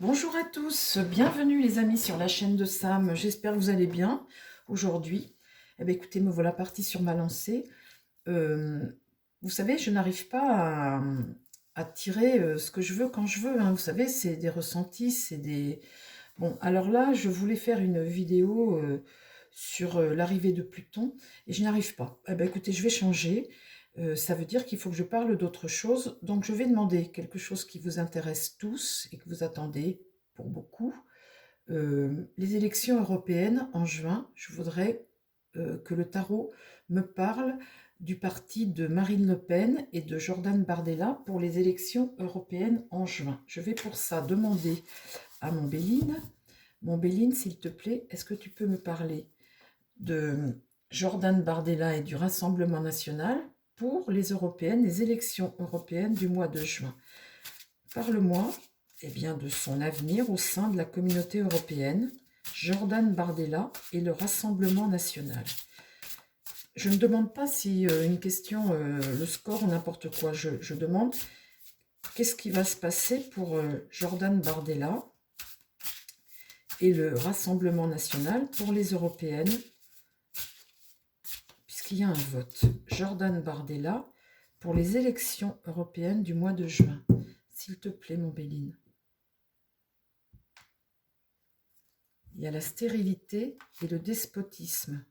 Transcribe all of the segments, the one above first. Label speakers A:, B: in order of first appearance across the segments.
A: Bonjour à tous, bienvenue les amis sur la chaîne de Sam, j'espère que vous allez bien aujourd'hui. Eh bien écoutez, me voilà partie sur ma lancée. Euh, Vous savez, je n'arrive pas à tirer ce que je veux quand je veux, hein. Vous savez, c'est des ressentis, c'est des... Bon, alors là, je voulais faire une vidéo sur l'arrivée de Pluton et je n'y arrive pas. Eh bien écoutez, je vais changer. Ça veut dire qu'il faut que je parle d'autre chose. Donc je vais demander quelque chose qui vous intéresse tous et que vous attendez pour beaucoup. Les élections européennes en juin, je voudrais que le tarot me parle du parti de Marine Le Pen et de Jordan Bardella pour les élections européennes en juin. Je vais pour ça demander à mon Béline. Mon Béline, s'il te plaît, est-ce que tu peux me parler de Jordan Bardella et du Rassemblement national pour les européennes, les élections européennes du mois de juin? Parle-moi de son avenir au sein de la communauté européenne, Jordan Bardella et le Rassemblement national. Je ne demande pas si une question, le score ou n'importe quoi, je demande qu'est-ce qui va se passer pour Jordan Bardella et le Rassemblement national pour les européennes, puisqu'il y a un vote. Jordan Bardella pour les élections européennes du mois de juin. S'il te plaît, mon Béline. Il y a la stérilité et le despotisme.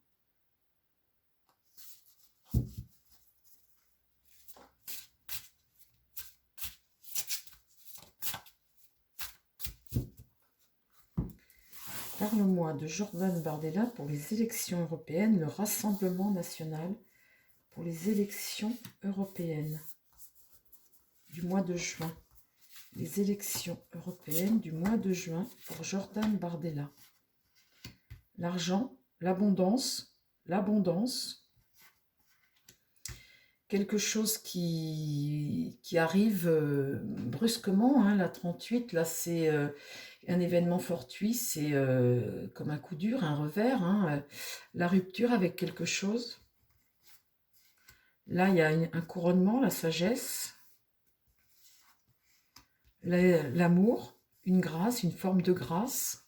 A: Parle-moi de Jordan Bardella pour les élections européennes, le Rassemblement national pour les élections européennes du mois de juin. Les élections européennes du mois de juin pour Jordan Bardella. L'argent, l'abondance, quelque chose qui arrive brusquement, hein, la 38, là c'est un événement fortuit, c'est comme un coup dur, un revers, hein, la rupture avec quelque chose. Là il y a un couronnement, la sagesse, l'amour, une grâce, une forme de grâce,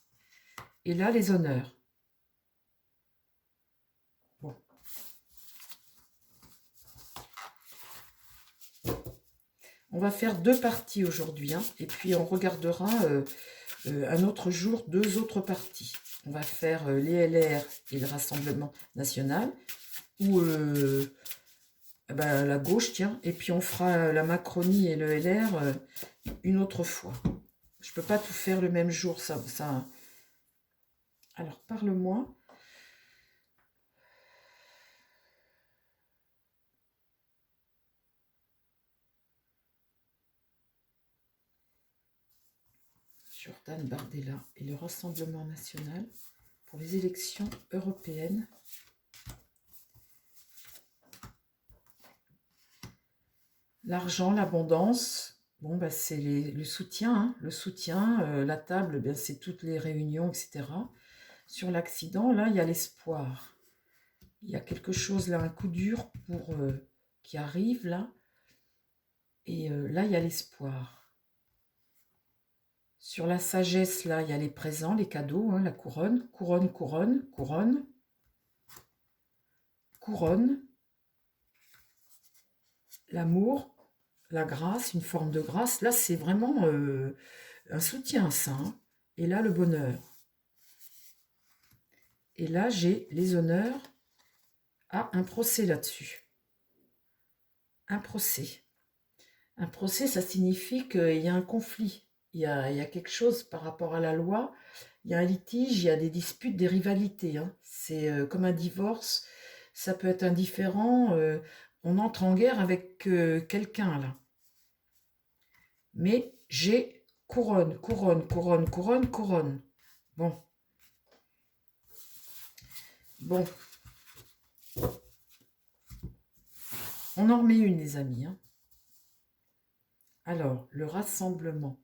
A: et là les honneurs. Bon. On va faire deux parties aujourd'hui, hein, et puis on regardera un autre jour deux autres parties. On va faire les LR et le Rassemblement national, ou la gauche, tiens, et puis on fera la Macronie et le LR une autre fois. Je ne peux pas tout faire le même jour, ça. Alors, parle-moi. Jordan Bardella et le Rassemblement national pour les élections européennes. L'argent, l'abondance, bon, bah, c'est le soutien, hein, la table, c'est toutes les réunions, etc. Sur l'accident, là, il y a l'espoir. Il y a quelque chose, là, un coup dur qui arrive, là. Et là, il y a l'espoir. Sur la sagesse, là, il y a les présents, les cadeaux, hein, la couronne, couronne, couronne, couronne, couronne, l'amour, la grâce, une forme de grâce. Là, c'est vraiment un soutien, ça, hein. Et là, le bonheur. Et là, j'ai les honneurs à un procès là-dessus. Un procès. Un procès, ça signifie qu'il y a un conflit. Il y a quelque chose par rapport à la loi. Il y a un litige, il y a des disputes, des rivalités, hein. C'est comme un divorce. Ça peut être indifférent. On entre en guerre avec quelqu'un, là. Mais j'ai couronne, couronne, couronne, couronne, couronne. Bon. Bon. On en remet une, les amis, hein. Alors, le Rassemblement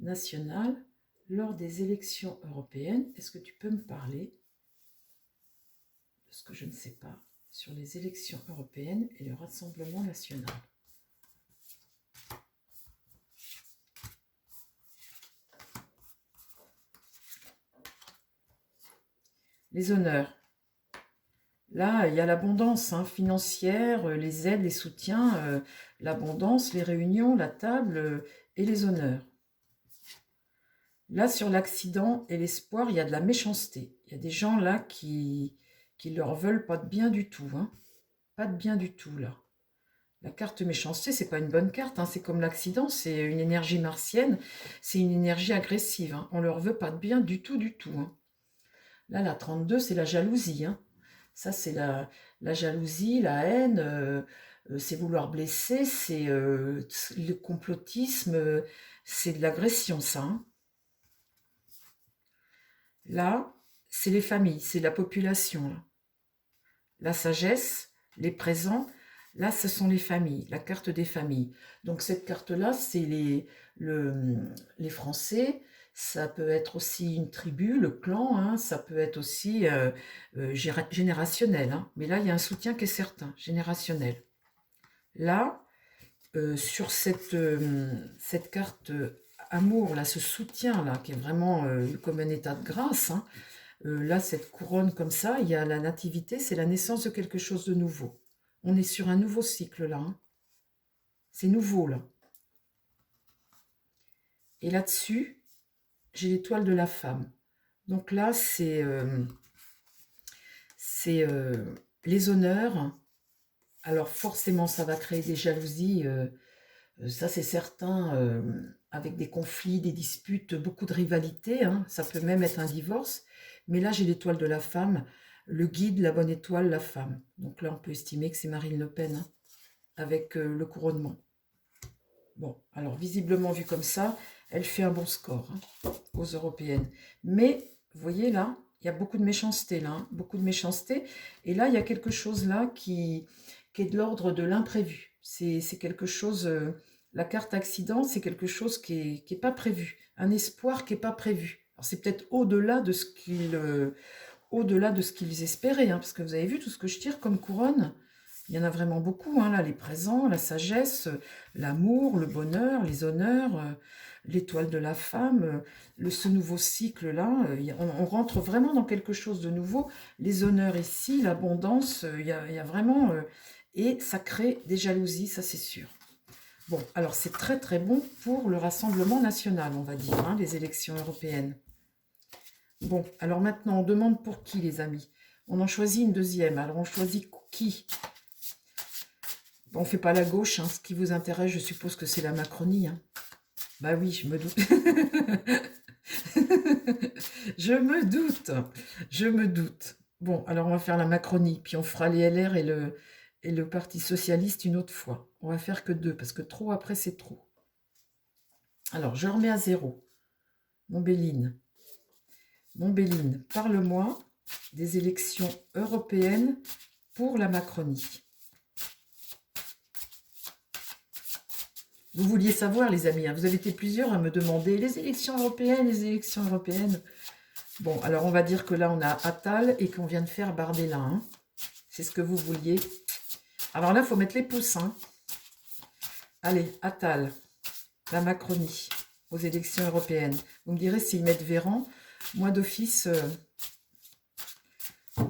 A: national lors des élections européennes. Est-ce que tu peux me parler de ce que je ne sais pas sur les élections européennes et le Rassemblement national? les honneurs. Là, il y a l'abondance hein, financière, les aides, les soutiens, l'abondance, les réunions, la table et les honneurs. Là, sur l'accident et l'espoir, il y a de la méchanceté. Il y a des gens là qui leur veulent pas de bien du tout. Hein. Pas de bien du tout, là. La carte méchanceté, c'est pas une bonne carte. Hein. C'est comme l'accident, c'est une énergie martienne. C'est une énergie agressive. Hein. On leur veut pas de bien du tout, du tout. Hein. Là, la 32, c'est la jalousie. Hein. Ça, c'est la jalousie, la haine, c'est vouloir blesser, c'est le complotisme, c'est de l'agression, ça. Hein. Là, c'est les familles, c'est la population. Là. La sagesse, les présents, là, ce sont les familles, la carte des familles. Donc, cette carte-là, c'est les Français. Ça peut être aussi une tribu, le clan, hein, ça peut être aussi générationnel. Hein. Mais là, il y a un soutien qui est certain, générationnel. Là, sur cette carte amour, là, ce soutien, là, qui est vraiment comme un état de grâce, hein, là, cette couronne comme ça, il y a la nativité, c'est la naissance de quelque chose de nouveau. On est sur un nouveau cycle, là. Hein. C'est nouveau, là. Et là-dessus, j'ai l'étoile de la femme. Donc là, c'est les honneurs. Alors forcément, ça va créer des jalousies, ça c'est certain, avec des conflits, des disputes, beaucoup de rivalité. Hein. Ça peut même être un divorce. Mais là, j'ai l'étoile de la femme, le guide, la bonne étoile, la femme. Donc là, on peut estimer que c'est Marine Le Pen, hein, avec le couronnement. Bon, alors visiblement vu comme ça, elle fait un bon score hein, aux européennes. Mais, vous voyez là, il y a beaucoup de méchanceté là, hein, beaucoup de méchanceté. Et là, il y a quelque chose là qui est de l'ordre de l'imprévu. C'est quelque chose, la carte accident, c'est quelque chose qui est pas prévu. Un espoir qui n'est pas prévu. Alors c'est peut-être au-delà de ce qu'ils espéraient, hein, parce que vous avez vu tout ce que je tire comme couronne. Il y en a vraiment beaucoup, hein, là, les présents, la sagesse, l'amour, le bonheur, les honneurs, l'étoile de la femme, ce nouveau cycle-là. On rentre vraiment dans quelque chose de nouveau. Les honneurs ici, l'abondance, il y a vraiment... et ça crée des jalousies, ça c'est sûr. Bon, alors c'est très très bon pour le Rassemblement national, on va dire, hein, les élections européennes. Bon, alors maintenant, on demande pour qui, les amis? On en choisit une deuxième. Alors, on choisit qui? On ne fait pas la gauche. Hein. Ce qui vous intéresse, je suppose que c'est la Macronie. Hein. Bah oui, je me doute. Je me doute. Je me doute. Bon, alors on va faire la Macronie. Puis on fera les LR et le Parti Socialiste une autre fois. On va faire que deux, parce que trop après, c'est trop. Alors, je remets à zéro. Montbéline. Montbéline, parle-moi des élections européennes pour la Macronie. Vous vouliez savoir, les amis, hein, vous avez été plusieurs à me demander les élections européennes, les élections européennes. Bon, alors on va dire que là, on a Attal et qu'on vient de faire Bardella. Hein. C'est ce que vous vouliez. Alors là, il faut mettre les pouces. Hein. Allez, Attal, la Macronie, aux élections européennes. Vous me direz s'ils mettent Véran. Moi, d'office...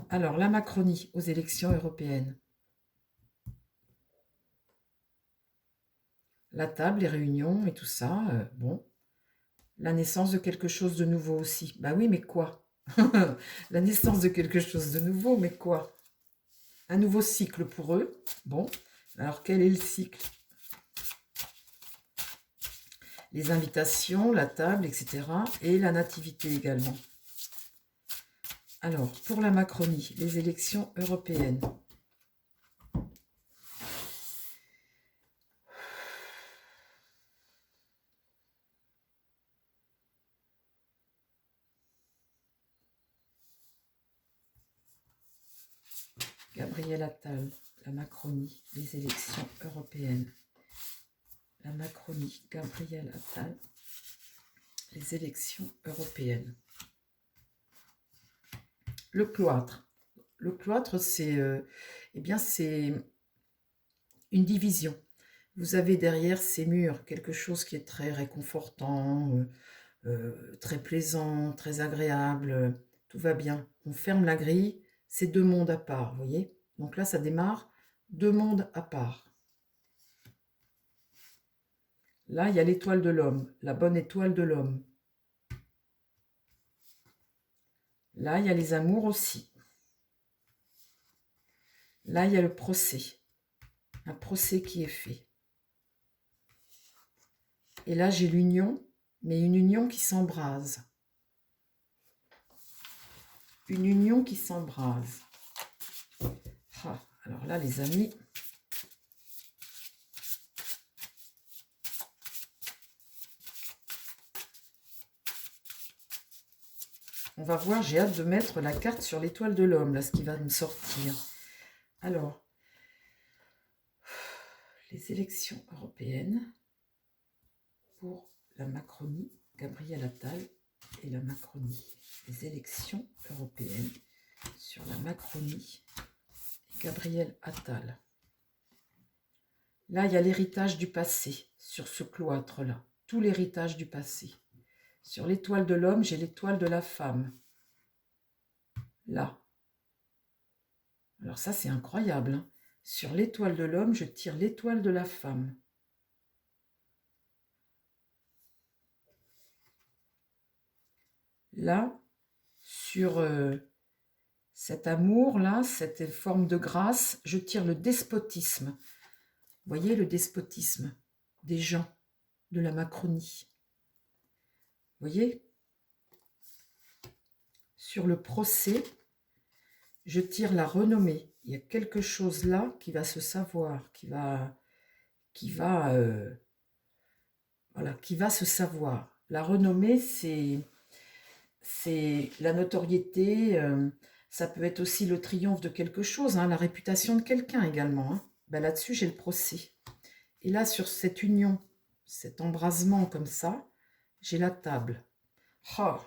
A: Alors, la Macronie, aux élections européennes. La table, les réunions et tout ça, bon. La naissance de quelque chose de nouveau aussi. Bah oui, mais quoi? La naissance de quelque chose de nouveau, mais quoi? Un nouveau cycle pour eux. Bon, alors quel est le cycle? Les invitations, la table, etc. Et la nativité également. Alors, pour la Macronie, les élections européennes. Gabriel Attal, la Macronie, les élections européennes. La Macronie, Gabriel Attal, les élections européennes. Le cloître. Le cloître, c'est eh bien, c'est une division. Vous avez derrière ces murs quelque chose qui est très réconfortant, très plaisant, très agréable. Tout va bien. on ferme la grille, c'est deux mondes à part, vous voyez? Donc là, ça démarre, deux mondes à part. Là, il y a l'étoile de l'homme, la bonne étoile de l'homme. Là, il y a les amours aussi. Là, il y a le procès. Un procès qui est fait. Et là, j'ai l'union, mais une union qui s'embrase. Une union qui s'embrase. Ah, alors là, les amis, on va voir, j'ai hâte de mettre la carte sur l'étoile de l'homme, là, ce qui va me sortir. Alors, les élections européennes pour la Macronie, Gabriel Attal et la Macronie. Les élections européennes sur la Macronie et Gabriel Attal. Là, il y a l'héritage du passé sur ce cloître-là. Tout l'héritage du passé. Sur l'étoile de l'homme, j'ai l'étoile de la femme. Là. Alors ça, c'est incroyable. Hein. Sur l'étoile de l'homme, je tire l'étoile de la femme. Là, sur cet amour-là, cette forme de grâce, je tire le despotisme. Vous voyez le despotisme des gens de la Macronie. Vous voyez? Sur le procès, je tire la renommée. Il y a quelque chose là qui va se savoir, qui va se savoir. La renommée, c'est la notoriété, ça peut être aussi le triomphe de quelque chose, hein, la réputation de quelqu'un également. Hein. Ben là-dessus, j'ai le procès. Et là, sur cette union, cet embrasement comme ça, j'ai la table. Oh,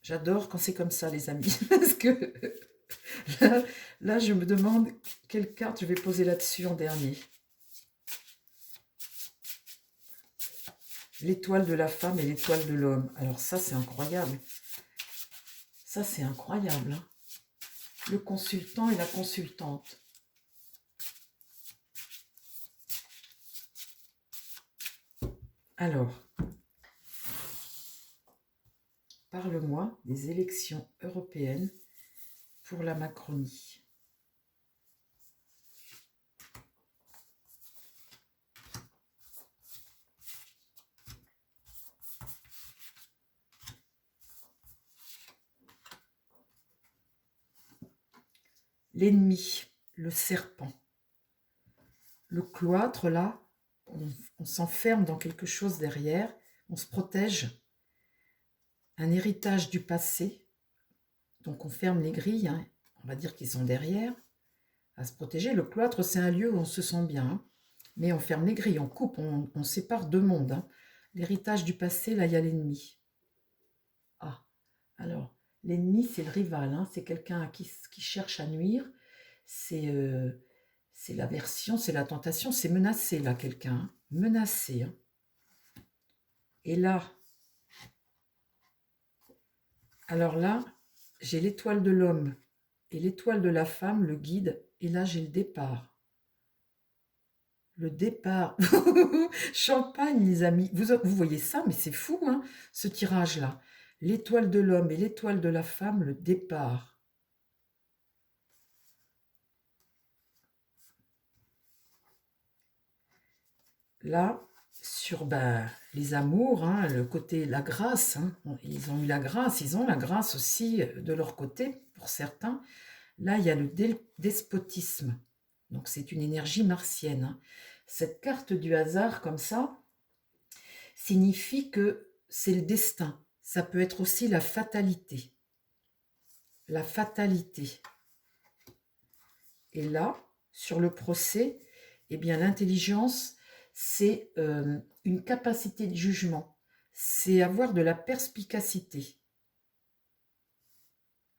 A: j'adore quand c'est comme ça, les amis, parce que là, je me demande quelle carte je vais poser là-dessus en dernier. L'étoile de la femme et l'étoile de l'homme. Alors ça, c'est incroyable. Ça, c'est incroyable. Hein. Le consultant et la consultante. Alors, parle-moi des élections européennes pour la Macronie. L'ennemi, le serpent. Le cloître, là, on s'enferme dans quelque chose derrière, on se protège. Un héritage du passé, donc on ferme les grilles, hein, on va dire qu'ils sont derrière, à se protéger. Le cloître, c'est un lieu où on se sent bien, hein, mais on ferme les grilles, on coupe, on sépare deux mondes. Hein. L'héritage du passé, là, il y a l'ennemi. Ah, alors, l'ennemi, c'est le rival, hein, c'est quelqu'un qui cherche à nuire, c'est l'aversion, c'est la tentation, c'est menacer, là, quelqu'un, hein, menacé. Hein. Et là, alors là, j'ai l'étoile de l'homme et l'étoile de la femme, le guide, et là, j'ai le départ. Le départ. Champagne, les amis. Vous voyez ça, mais c'est fou, hein, ce tirage-là. L'étoile de l'homme et l'étoile de la femme, le départ. Là, sur les amours, hein, le côté, la grâce, hein, ils ont eu la grâce, ils ont la grâce aussi de leur côté, pour certains. Là, il y a le despotisme. Donc, c'est une énergie martienne. Hein. Cette carte du hasard, comme ça, signifie que c'est le destin. Ça peut être aussi la fatalité. La fatalité. Et là, sur le procès, eh bien, l'intelligence, c'est une capacité de jugement. C'est avoir de la perspicacité.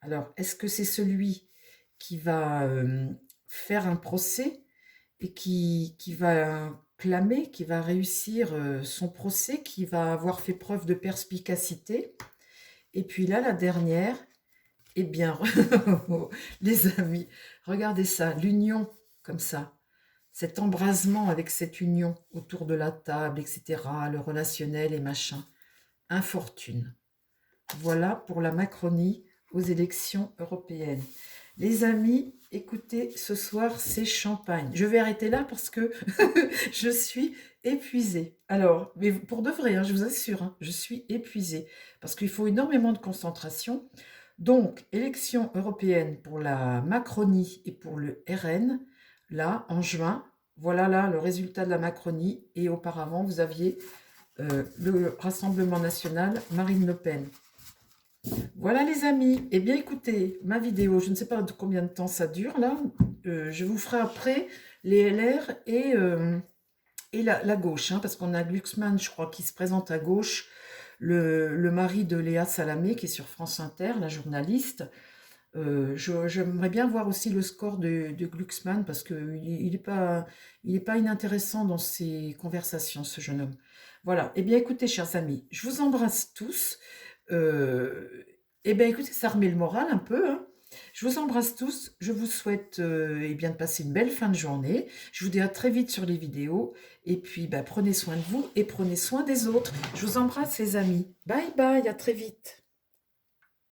A: Alors, est-ce que c'est celui qui va faire un procès et qui va clamer, qui va réussir son procès, qui va avoir fait preuve de perspicacité Et puis là, la dernière, eh bien, les amis, regardez ça, l'union comme ça. Cet embrasement avec cette union autour de la table, etc., le relationnel et machin. Infortune. Voilà pour la Macronie aux élections européennes. Les amis, écoutez, ce soir, c'est champagne. Je vais arrêter là parce que je suis épuisée. Alors, mais pour de vrai, hein, je vous assure, hein, je suis épuisée parce qu'il faut énormément de concentration. Donc, élections européennes pour la Macronie et pour le RN, là, en juin. Voilà là le résultat de la Macronie. Et auparavant, vous aviez le Rassemblement national, Marine Le Pen. Voilà les amis, eh bien écoutez, ma vidéo, je ne sais pas de combien de temps ça dure là, je vous ferai après les LR et la gauche, hein, parce qu'on a Glucksmann, je crois, qui se présente à gauche, le mari de Léa Salamé, qui est sur France Inter, la journaliste. J'aimerais bien voir aussi le score de Glucksmann, parce qu'il est pas inintéressant dans ses conversations, ce jeune homme. Voilà, eh bien écoutez, chers amis, je vous embrasse tous. Eh bien, écoutez, ça remet le moral un peu, hein. Je vous embrasse tous. Je vous souhaite eh bien, de passer une belle fin de journée. Je vous dis à très vite sur les vidéos. Et puis, bah, prenez soin de vous et prenez soin des autres. Je vous embrasse, les amis. Bye bye, à très vite.